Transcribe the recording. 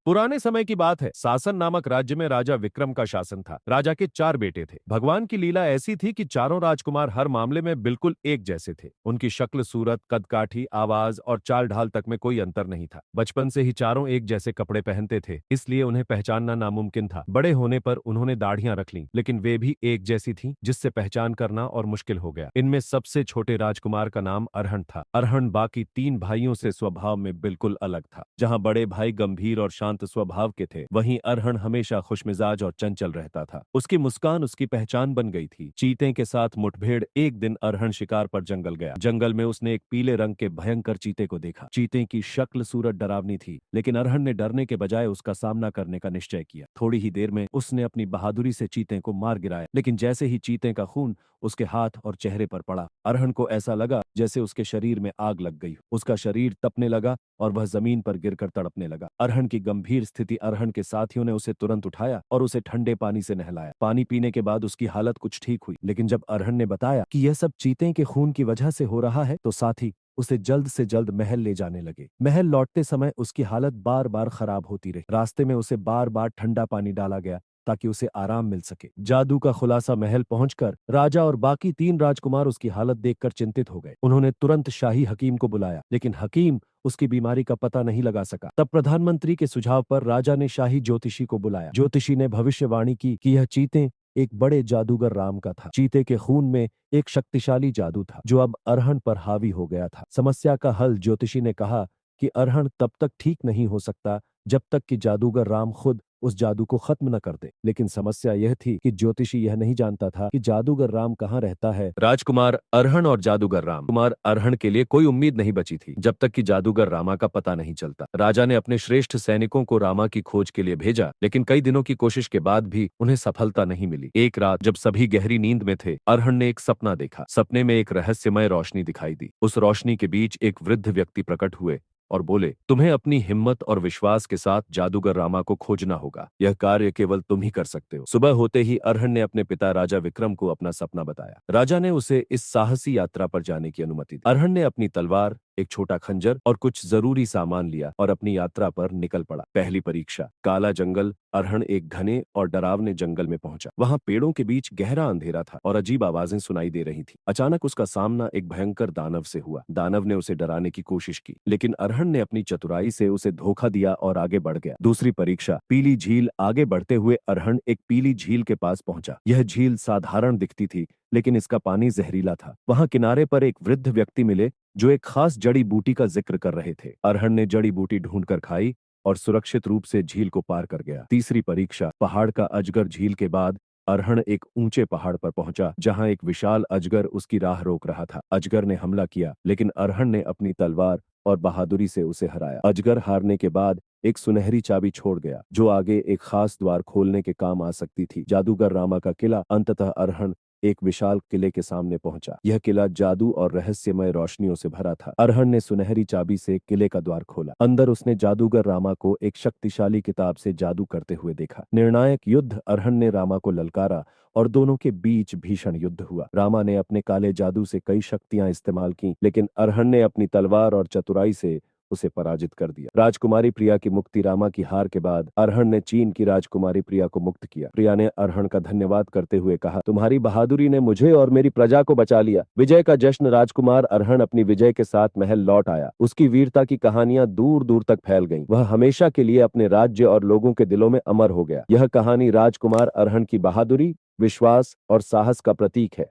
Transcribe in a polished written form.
पुराने समय की बात है। सासन नामक राज्य में राजा विक्रम का शासन था। राजा के 4 बेटे थे। भगवान की लीला ऐसी थी कि चारों राजकुमार हर मामले में बिल्कुल एक जैसे थे। उनकी शक्ल, सूरत, कद-काठी, आवाज और चाल-ढाल तक में कोई अंतर नहीं था। बचपन से ही चारों एक जैसे कपड़े पहनते थे, इसलिए उन्हें पहचानना नामुमकिन था। बड़े होने पर उन्होंने दाढ़ियां रख लीं, लेकिन वे भी एक जैसी थीं, जिससे पहचान करना और मुश्किल हो गया। इनमें सबसे छोटे राजकुमार का नाम अरहण था। अरहण बाकी 3 भाइयों से स्वभाव में बिल्कुल अलग था। जहां बड़े भाई गंभीर और शांत स्वभाव के थे, वहीं अरहण हमेशा खुशमिजाज और चंचल रहता था। उसकी मुस्कान उसकी पहचान बन गई थी। चीते के साथ मुठभेड़। एक दिन अरहण शिकार पर जंगल गया। जंगल में उसने एक पीले रंग के भयंकर चीते को देखा। चीते की शक्ल सूरत डरावनी थी, लेकिन अरहण ने डरने के बजाय उसका सामना करने का निश्चय किया। थोड़ी ही देर में उसने अपनी बहादुरी से चीते को मार गिराया, लेकिन जैसे ही चीते का खून उसके हाथ और चेहरे पर पड़ा, अरहण को ऐसा लगा जैसे उसके शरीर में आग लग गई। उसका शरीर तपने लगा और वह जमीन पर गिरकर तड़पने लगा। अरहण की गंभीर स्थिति। अरहण के साथियों ने उसे तुरंत उठाया और उसे ठंडे पानी से नहलाया। पानी पीने के बाद उसकी हालत कुछ ठीक हुई, लेकिन जब अरहण ने बताया कि यह सब चीते के खून की वजह से हो रहा है, तो साथी उसे जल्द से जल्द महल ले जाने लगे। महल लौटते समय उसकी हालत बार बार खराब होती रही। रास्ते में उसे बार बार ठंडा पानी डाला गया ताकि उसे आराम मिल सके। जादू का खुलासा। महल पहुंचकर राजा और बाकी 3 राजकुमार उसकी हालत देखकर चिंतित हो गए। उन्होंने तुरंत शाही हकीम को बुलाया, लेकिन हकीम उसकी बीमारी का पता नहीं लगा सका। तब प्रधानमंत्री के सुझाव पर राजा ने शाही ज्योतिषी को बुलाया। ज्योतिषी ने भविष्यवाणी की कि यह चीते एक बड़े जादूगर राम का था। चीते के खून में एक शक्तिशाली जादू था, जो अब अरहण पर हावी हो गया था। समस्या का हल। ज्योतिषी ने कहा कि अरहण तब तक ठीक नहीं हो सकता जब तक कि जादूगर राम खुद उस जादू को खत्म न कर दे। लेकिन समस्या यह थी कि ज्योतिषी यह नहीं जानता था कि जादूगर राम कहाँ रहता है। राजकुमार अरहण और जादूगर राम। कुमार अरहण के लिए कोई उम्मीद नहीं बची थी जब तक कि जादूगर रामा का पता नहीं चलता। राजा ने अपने श्रेष्ठ सैनिकों को रामा की खोज के लिए भेजा, लेकिन कई दिनों की कोशिश के बाद भी उन्हें सफलता नहीं मिली। एक रात जब सभी गहरी नींद में थे, अरहण ने एक सपना देखा। सपने में एक रहस्यमय रोशनी दिखाई दी। उस रोशनी के बीच एक वृद्ध व्यक्ति प्रकट हुए और बोले, तुम्हें अपनी हिम्मत और विश्वास के साथ जादूगर रामा को खोजना होगा। यह कार्य केवल तुम ही कर सकते हो। सुबह होते ही अरहण ने अपने पिता राजा विक्रम को अपना सपना बताया। राजा ने उसे इस साहसी यात्रा पर जाने की अनुमति दी। अरहण ने अपनी तलवार, एक छोटा खंजर और कुछ जरूरी सामान लिया और अपनी यात्रा पर निकल पड़ा। पहली परीक्षा। काला जंगल। अरहण एक घने और डरावने जंगल में पहुंचा। वहां पेड़ों के बीच गहरा अंधेरा था और अजीब आवाजें सुनाई दे रही थी। अचानक उसका सामना एक भयंकर दानव से हुआ। दानव ने उसे डराने की कोशिश की, लेकिन अरहण ने अपनी चतुराई से उसे धोखा दिया और आगे बढ़ गया। दूसरी परीक्षा। पीली झील। आगे बढ़ते हुए अरहण एक पीली झील के पास पहुंचा। यह झील साधारण दिखती थी, लेकिन इसका पानी जहरीला था। वहां किनारे पर एक वृद्ध व्यक्ति मिले जो एक खास जड़ी बूटी का जिक्र कर रहे थे। अरहण ने जड़ी बूटी ढूंढकर खाई और सुरक्षित रूप से झील को पार कर गया। तीसरी परीक्षा। पहाड़ का अजगर। झील के बाद अरहण एक ऊंचे पहाड़ पर पहुंचा, जहां एक विशाल अजगर उसकी राह रोक रहा था। अजगर ने हमला किया, लेकिन अरहण ने अपनी तलवार और बहादुरी से उसे हराया। अजगर हारने के बाद एक सुनहरी चाबी छोड़ गया, जो आगे एक खास द्वार खोलने के काम आ सकती थी। जादूगर रामा का किला। अंततः अरहण एक विशाल किले के सामने पहुंचा। यह किला जादू और रहस्यमय रोशनियों से भरा था। अरहण ने सुनहरी चाबी से किले का द्वार खोला। अंदर उसने जादूगर रामा को एक शक्तिशाली किताब से जादू करते हुए देखा। निर्णायक युद्ध। अरहण ने रामा को ललकारा और दोनों के बीच भीषण युद्ध हुआ। रामा ने अपने काले जादू से कई शक्तियां इस्तेमाल की, लेकिन अरहण ने अपनी तलवार और चतुराई से उसे पराजित कर दिया। राजकुमारी प्रिया की मुक्ति। रामा की हार के बाद अरहण ने चीन की राजकुमारी प्रिया को मुक्त किया। प्रिया ने अरहण का धन्यवाद करते हुए कहा, तुम्हारी बहादुरी ने मुझे और मेरी प्रजा को बचा लिया। विजय का जश्न। राजकुमार अरहण अपनी विजय के साथ महल लौट आया। उसकी वीरता की कहानियां दूर दूर तक फैल गईं। वह हमेशा के लिए अपने राज्य और लोगों के दिलों में अमर हो गया। यह कहानी राजकुमार अरहण की बहादुरी, विश्वास और साहस का प्रतीक है।